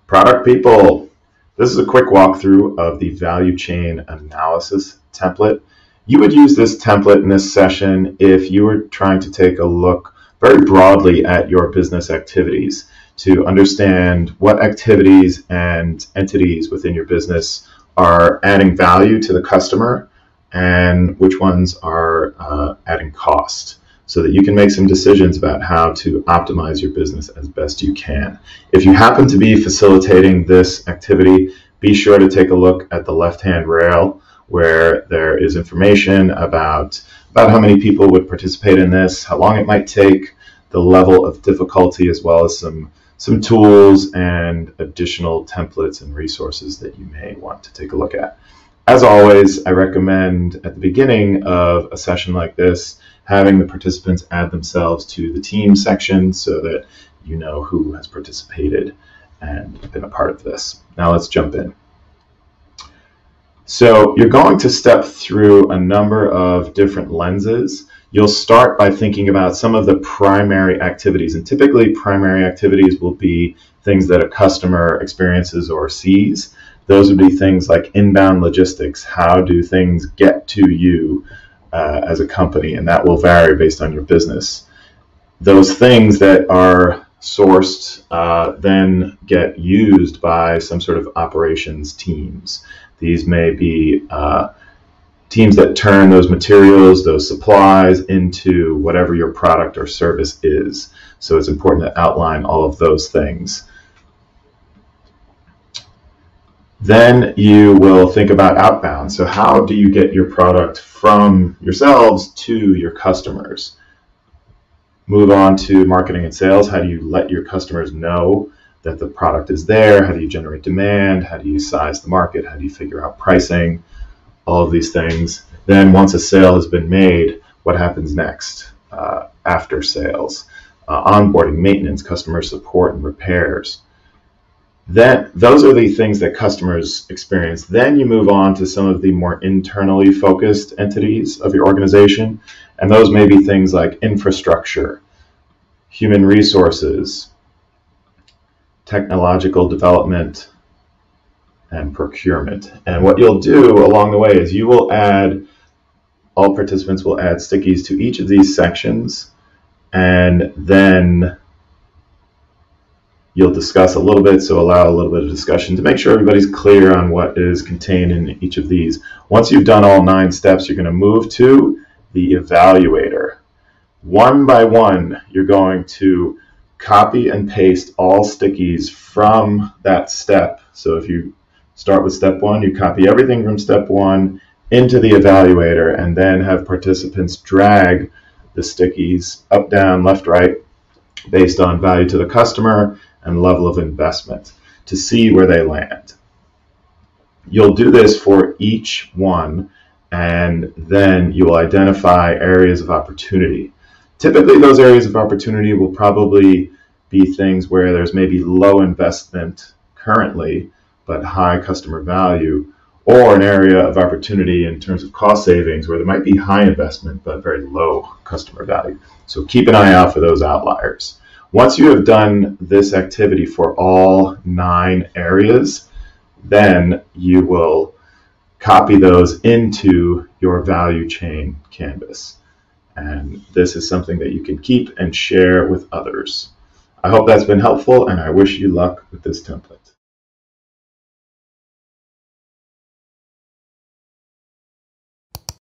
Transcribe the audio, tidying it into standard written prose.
Product people, this is a quick walkthrough of the value chain analysis template. You would use this template in this session if you were trying to take a look very broadly at your business activities to understand what activities and entities within your business are adding value to the customer and which ones are adding cost, so that you can make some decisions about how to optimize your business as best you can. If you happen to be facilitating this activity, be sure to take a look at the left-hand rail where there is information about how many people would participate in this, how long it might take, the level of difficulty, as well as some tools and additional templates and resources that you may want to take a look at. As always, I recommend at the beginning of a session like this, having the participants add themselves to the team section so that you know who has participated and been a part of this. Now let's jump in. So you're going to step through a number of different lenses. You'll start by thinking about some of the primary activities, and typically primary activities will be things that a customer experiences or sees. Those would be things like inbound logistics. How do things get to you as a company? And that will vary based on your business. Those things that are sourced then get used by some sort of operations teams. These may be teams that turn those materials, those supplies, into whatever your product or service is. So it's important to outline all of those things. Then you will think about outbound. So how do you get your product from yourselves to your customers? Move on to marketing and sales. How do you let your customers know that the product is there? How do you generate demand? How do you size the market? How do you figure out pricing? All of these things. Then once a sale has been made, what happens next? After sales, onboarding, maintenance, customer support, and repairs. Then those are the things that customers experience. Then you move on to some of the more internally focused entities of your organization, and those may be things like infrastructure, human resources, technological development, and procurement. And what you'll do along the way is you will all participants will add stickies to each of these sections, and then you'll discuss a little bit, so allow a little bit of discussion to make sure everybody's clear on what is contained in each of these. Once you've done all 9 steps, you're going to move to the evaluator. One by one, you're going to copy and paste all stickies from that step. So if you start with step 1, you copy everything from step 1 into the evaluator, and then have participants drag the stickies up, down, left, right, based on value to the customer and level of investment to see where they land. You'll do this for each one, and then you will identify areas of opportunity. Typically, those areas of opportunity will probably be things where there's maybe low investment currently, but high customer value, or an area of opportunity in terms of cost savings where there might be high investment, but very low customer value. So keep an eye out for those outliers. Once you have done this activity for all 9 areas, then you will copy those into your value chain canvas. And this is something that you can keep and share with others. I hope that's been helpful, and I wish you luck with this template.